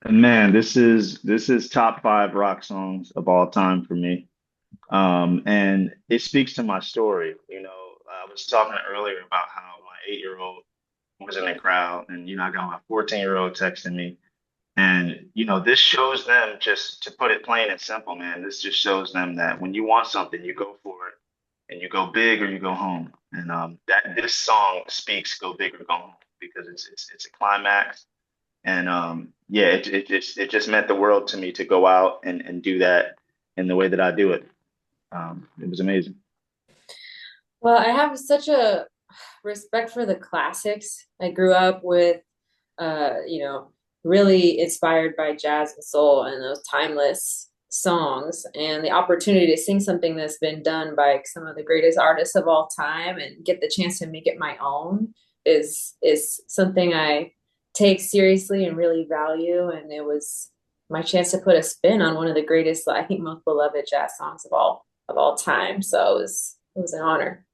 Man, this is top five rock songs of all time for me. And it speaks to my story. I was talking earlier about how my 8-year-old was in the crowd, and I got my 14-year-old texting me. And this shows them, just to put it plain and simple, man, this just shows them that when you want something, you go for it and you go big or you go home. And that this song speaks go big or go home because it's a climax. And yeah, it just meant the world to me to go out and do that in the way that I do it. It was amazing. Well, I have such a respect for the classics. I grew up with, really inspired by jazz and soul and those timeless songs, and the opportunity to sing something that's been done by some of the greatest artists of all time and get the chance to make it my own is something I take seriously and really value. And it was my chance to put a spin on one of the greatest, I think, most beloved jazz songs of all time. So it was an honor.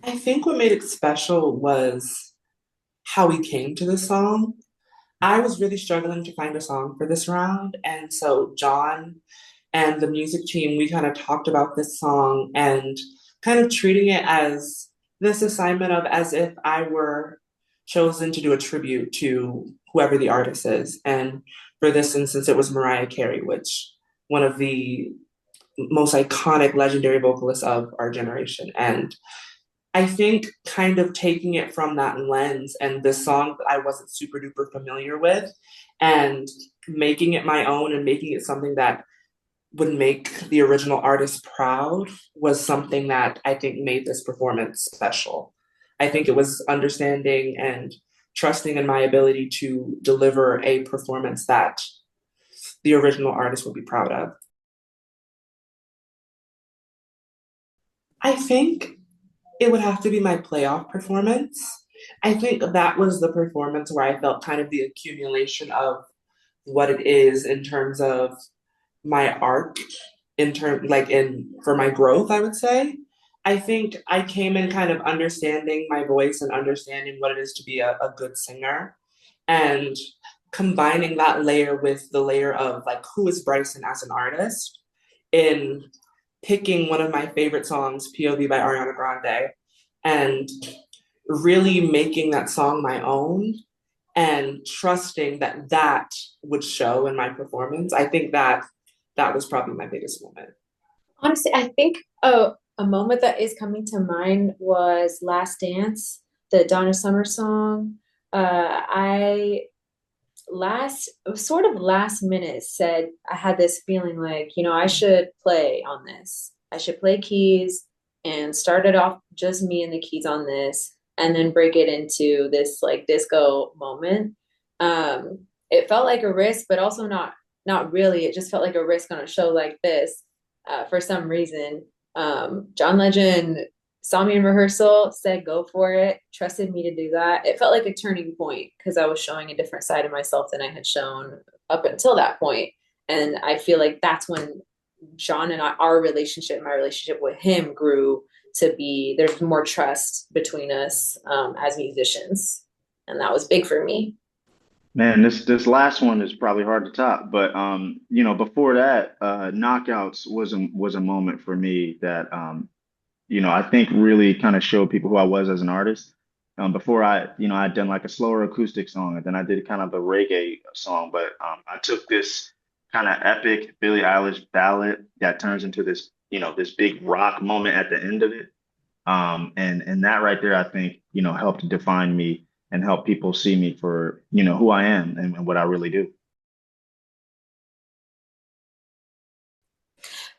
I think what made it special was how we came to the song. I was really struggling to find a song for this round. And so John and the music team, we kind of talked about this song and kind of treating it as this assignment of as if I were chosen to do a tribute to whoever the artist is. And for this instance, it was Mariah Carey, which one of the most iconic, legendary vocalists of our generation. And I think kind of taking it from that lens and this song that I wasn't super duper familiar with and making it my own and making it something that would make the original artist proud was something that I think made this performance special. I think it was understanding and trusting in my ability to deliver a performance that the original artist would be proud of. I think it would have to be my playoff performance. I think that was the performance where I felt kind of the accumulation of what it is in terms of my arc, in term like in for my growth, I would say. I think I came in kind of understanding my voice and understanding what it is to be a good singer and combining that layer with the layer of like who is Bryson as an artist in picking one of my favorite songs, POV by Ariana Grande, and really making that song my own and trusting that that would show in my performance. I think that that was probably my biggest moment. Honestly, I think a moment that is coming to mind was Last Dance, the Donna Summer song. I sort of last minute said I had this feeling like, I should play on this. I should play keys and start it off just me and the keys on this, and then break it into this like disco moment. It felt like a risk, but also not really. It just felt like a risk on a show like this. For some reason, John Legend saw me in rehearsal, said go for it, trusted me to do that. It felt like a turning point because I was showing a different side of myself than I had shown up until that point. And I feel like that's when John and I, our relationship, my relationship with him grew to be, there's more trust between us as musicians. And that was big for me. Man, this last one is probably hard to top, but before that, Knockouts was a moment for me that I think really kind of showed people who I was as an artist. Before I'd done like a slower acoustic song, and then I did kind of a reggae song, but I took this kind of epic Billie Eilish ballad that turns into this big rock moment at the end of it. And that right there, I think, helped define me and help people see me for, who I am and what I really do.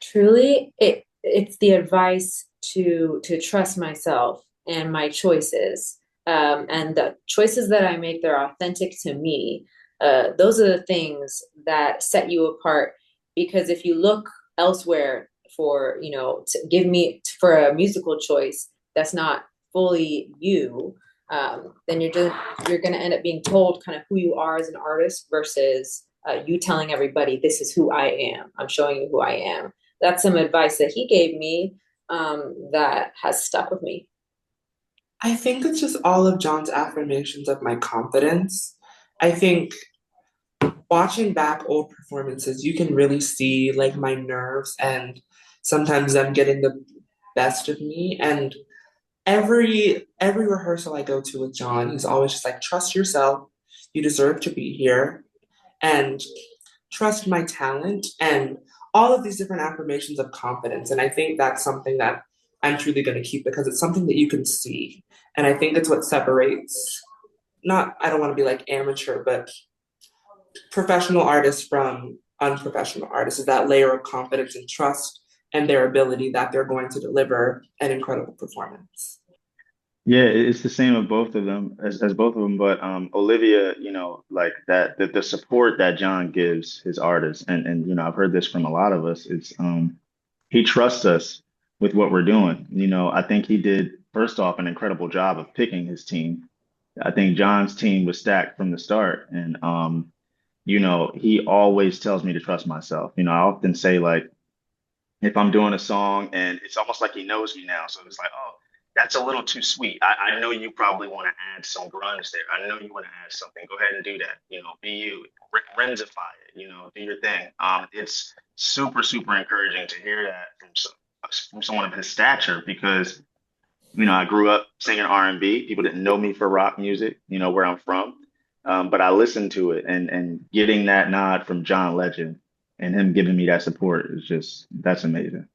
Truly, it's the advice to trust myself and my choices, and the choices that I make, they're authentic to me. Those are the things that set you apart, because if you look elsewhere for, to give me for a musical choice that's not fully you, then you're going to end up being told kind of who you are as an artist versus you telling everybody, this is who I am, I'm showing you who I am. That's some advice that he gave me, that has stuck with me. I think it's just all of John's affirmations of my confidence. I think Watching back old performances, you can really see like my nerves and sometimes them getting the best of me. And every rehearsal I go to with John, he's always just like, trust yourself. You deserve to be here. And trust my talent and all of these different affirmations of confidence. And I think that's something that I'm truly going to keep because it's something that you can see. And I think it's what separates, not, I don't want to be like amateur, but professional artists from unprofessional artists is that layer of confidence and trust and their ability that they're going to deliver an incredible performance. Yeah, it's the same of both of them as both of them. But Olivia, like that the support that John gives his artists, and I've heard this from a lot of us. It's he trusts us with what we're doing. I think he did first off an incredible job of picking his team. I think John's team was stacked from the start, and he always tells me to trust myself. I often say like if I'm doing a song and it's almost like he knows me now. So it's like, oh, that's a little too sweet. I know you probably want to add some grunge there. I know you want to add something. Go ahead and do that. Be you. Renzify it. Do your thing. It's super, super encouraging to hear that from someone of his stature because I grew up singing R&B. People didn't know me for rock music. Where I'm from. But I listened to it and getting that nod from John Legend and him giving me that support is just that's amazing.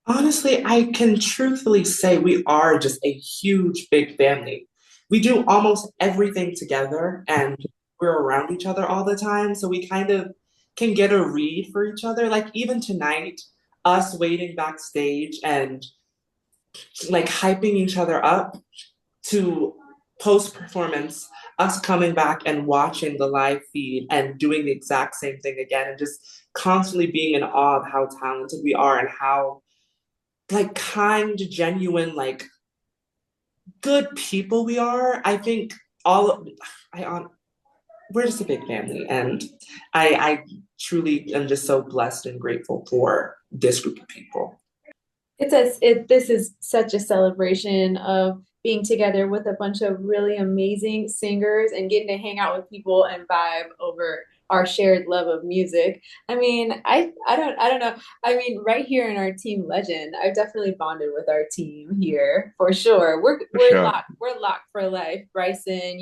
Honestly, I can truthfully say we are just a huge, big family. We do almost everything together and we're around each other all the time. So we kind of can get a read for each other. Like even tonight, us waiting backstage and like hyping each other up to post performance, us coming back and watching the live feed and doing the exact same thing again and just constantly being in awe of how talented we are and how like kind, genuine, like good people we are. I think all I on we're just a big family, and I truly am just so blessed and grateful for this group of people. This is such a celebration of being together with a bunch of really amazing singers and getting to hang out with people and vibe over our shared love of music. I mean, I don't know. I mean, right here in our team legend, I've definitely bonded with our team here for sure. For sure. We're locked for life. Bryson,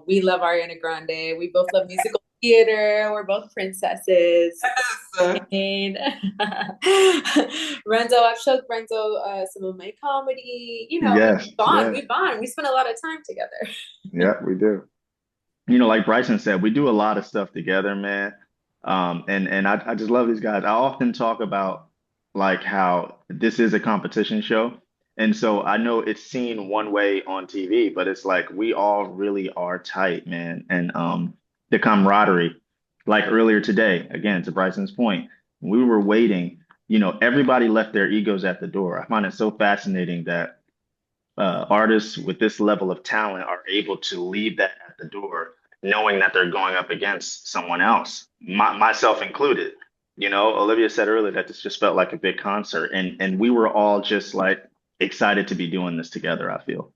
we love Ariana Grande. We both love musical theater. We're both princesses. And Renzo, I've showed Renzo some of my comedy. Yes, We yes, bond. We spend a lot of time together. yeah, we do. Like Bryson said, we do a lot of stuff together, man. And I just love these guys. I often talk about like how this is a competition show. And so I know it's seen one way on TV, but it's like we all really are tight, man. And the camaraderie, like earlier today, again, to Bryson's point, we were waiting, everybody left their egos at the door. I find it so fascinating that artists with this level of talent are able to leave that at the door, knowing that they're going up against someone else, myself included. Olivia said earlier that this just felt like a big concert, and we were all just like excited to be doing this together, I feel.